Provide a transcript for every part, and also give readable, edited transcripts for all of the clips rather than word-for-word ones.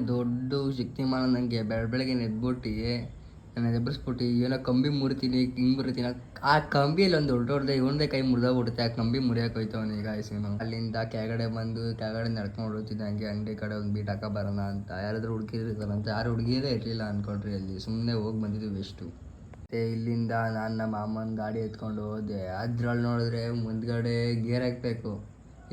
ದೊಡ್ಡ ಶಕ್ತಿಮಾನ ನನಗೆ ಬೆಳಗ್ಗೆ ಎದ್ಬಿಟ್ಟು ನಾನು ಎಬ್ಬರಿಸ್ಬಿಟ್ಟು ಏನೋ ಕಂಬಿ ಮುರಿತೀನಿ ಹಿಂಗೆ ಮುರಿತೀನಿ. ಆ ಕಂಬಿಯಲ್ಲಿ ಒಂದು ಹೊರಟೋಡ್ದೆ ಇವನದೇ ಕೈ ಮುರಿದೋಗ್ಬಿಡುತ್ತೆ. ಆ ಕಂಬಿ ಮುರಿಯೋಕೋಯ್ತು ಅವನಿಗೆ ಗಾಯಸಿನು. ಅಲ್ಲಿಂದ ಕೆಳಗಡೆ ಬಂದು ಕೆಳಗಡೆ ನಡ್ಕೊಂಡು ಹೋಗ್ತಿದ್ದೆ ಹಂಗೆ ಅಂಗಡಿ ಕಡೆ ಒಂದು ಬೀಟ್ ಹಾಕ ಬರೋಣ ಅಂತ. ಯಾರಾದರೂ ಹುಡುಗಿರ್ತಾರಂತ, ಯಾರು ಹುಡುಗಿರೇ ಇರಲಿಲ್ಲ ಅಂದ್ಕೊಳ್ರಿ. ಅಲ್ಲಿ ಸುಮ್ಮನೆ ಹೋಗಿ ಬಂದಿದ್ದು ವೆಸ್ಟು. ಮತ್ತು ಇಲ್ಲಿಂದ ನಾನು ನಮ್ಮ ಅಮ್ಮನ ಗಾಡಿ ಎತ್ಕೊಂಡು ಹೋದೆ. ಅದ್ರಲ್ಲಿ ನೋಡಿದ್ರೆ ಮುಂದ್ಗಡೆ ಗೇರ್ ಹಾಕಬೇಕು,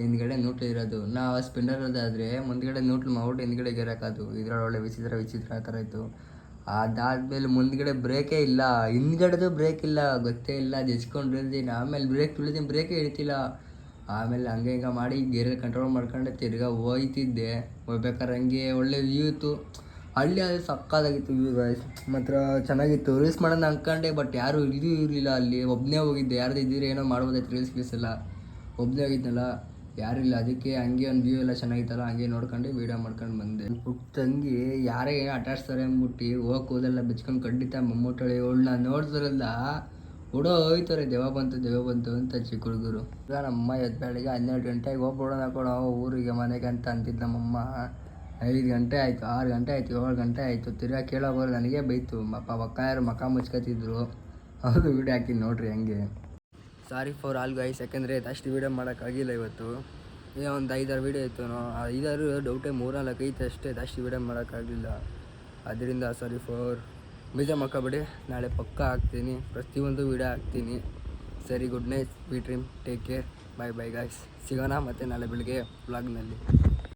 ಹಿಂದ್ಗಡೆ ನ್ಯೂಟ್ಲ್ ಇರೋದು. ನಾವು ಸ್ಪೆಂಡರಲ್ಲಾದರೆ ಮುಂದ್ಗಡೆ ನ್ಯೂಟ್ಲ್ ಮಾಡ್ಬಿಟ್ಟು ಹಿಂದ್ಗಡೆ ಗೇರ್ ಹಾಕೋದು. ಇದ್ರಲ್ಲಿ ಒಳ್ಳೆ ವಿಚಿತ್ರ ಆ ಥರ ಇತ್ತು. ಅದಾದಮೇಲೆ ಮುಂದ್ಗಡೆ ಬ್ರೇಕೇ ಇಲ್ಲ, ಹಿಂದ್ಗಡೆದು ಬ್ರೇಕ್ ಇಲ್ಲ, ಗೊತ್ತೇ ಇಲ್ಲ. ಅದು ಹೆಚ್ಕೊಂಡಿರ್ತೀನಿ. ಆಮೇಲೆ ಬ್ರೇಕ್ ತುಳಿತೀನಿ, ಬ್ರೇಕೇ ಹಿಡಿತಿಲ್ಲ. ಆಮೇಲೆ ಹಂಗೆ ಹಿಂಗೆ ಮಾಡಿ ಗೇರಲ್ಲಿ ಕಂಟ್ರೋಲ್ ಮಾಡ್ಕೊಂಡು ತಿರ್ಗಾ ಹೋಯ್ತಿದ್ದೆ. ಹೋಗ್ಬೇಕಾದ್ರೆ ಹಂಗೆ ಒಳ್ಳೆ ವ್ಯೂ ಇತ್ತು. ಹಳ್ಳಿ ಅದು ಸಕ್ಕತ್ತಾಗಿತ್ತು ವ್ಯೂ ಗಾಯ್ಸ್. ಮಾತ್ರ ಚೆನ್ನಾಗಿತ್ತು. ರೀಲ್ಸ್ ಮಾಡೋಣ ಅಂದ್ಕೊಂಡೆ, ಬಟ್ ಯಾರು ಇರಲಿಲ್ಲ ಅಲ್ಲಿ. ಒಬ್ಬನೇ ಹೋಗಿದ್ದೆ. ಯಾರ್ದು ಇದ್ದಿದ್ರೆ ಏನೋ ಮಾಡ್ಬೋದಾಯ್ತು ರೀಲ್ಸ್ ಎಲ್ಲ. ಒಬ್ಬನೇ ಹೋಗಿದ್ನಲ್ಲ, ಯಾರಿಲ್ಲ. ಅದಕ್ಕೆ ಹಂಗೆ ಒಂದು ವ್ಯೂ ಎಲ್ಲ ಚೆನ್ನಾಗಿತ್ತಲ್ಲ, ಹಂಗೆ ನೋಡ್ಕೊಂಡು ವೀಡಿಯೋ ಮಾಡ್ಕೊಂಡು ಬಂದೆ. ಪುಟ್ಟ ತಂಗಿ ಯಾರೇ ಏನೋ ಆಟಾಡ್ಸ್ತಾರೆ ಅಂದ್ಬಿಟ್ಟು ಹೋಗಿ ಕೂದೆಲ್ಲ ಬೆಚ್ಕೊಂಡು ಖಂಡಿತ ಮಮ್ಮೂಟಳಿ ಅವಳನ್ನ ನೋಡ್ತಾರಲ್ಲ ಹೋಯ್ತಾರೆ. ದೆವ್ವ ಬಂತು ಅಂತ ಚಿಕ್ಕ ಹುಡುಗರು. ಈಗ ನಮ್ಮಮ್ಮ ಬೆಳಗ್ಗೆ 12 ಗಂಟೆಗೆ ಹೋಗ್ಬಿಡೋಣ ಹಾಕೋಣ ಊರಿಗೆ ಮನೆಗೆ ಅಂತ ಅಂತಿದ್ದು ನಮ್ಮಮ್ಮ. 5 ಗಂಟೆ ಆಯಿತು, 6 ಗಂಟೆ ಆಯಿತು, 7 ಗಂಟೆ ಆಯಿತು. ತಿರ್ಗಾ ಕೇಳೋಗೋರು ನನಗೆ ಬೈತು. ಒಕ್ಕಾಯರು ಮಕ ಮುಚ್ಕೊತಿದ್ರು. ಅವರು ವೀಡಿಯೋ ಹಾಕಿದ್ದು ನೋಡ್ರಿ ಹಂಗೆ. ಸಾರಿ ಫಾರ್ ಆಲ್ ಗೈಸ್, ಯಾಕೆಂದರೆ ಅಷ್ಟು ವೀಡಿಯೋ ಮಾಡೋಕ್ಕಾಗಿಲ್ಲ ಇವತ್ತು. ಏನೋ ಒಂದು 5-6 ವೀಡಿಯೋ ಇತ್ತು. 5-6 ಡೌಟೇ 3-4 ಐತೆ ಅಷ್ಟೇ. ಅಷ್ಟು ವೀಡಿಯೋ ಮಾಡೋಕ್ಕಾಗಲಿಲ್ಲ. ಅದರಿಂದ ಸಾರಿ ಫಾರ್. ಬೇಜಾರು ಮಾಡ್ಕೊಬೇಡಿ, ನಾಳೆ ಪಕ್ಕ ಹಾಕ್ತೀನಿ. ಪ್ರತಿಯೊಂದು ವೀಡಿಯೋ ಹಾಕ್ತೀನಿ. ಸರಿ, good night, sweet dream, take care, by guys. ಸಿಗೋಣ ಮತ್ತೆ ನಾಳೆ ಬೆಳಿಗ್ಗೆ ವ್ಲಾಗ್ನಲ್ಲಿ.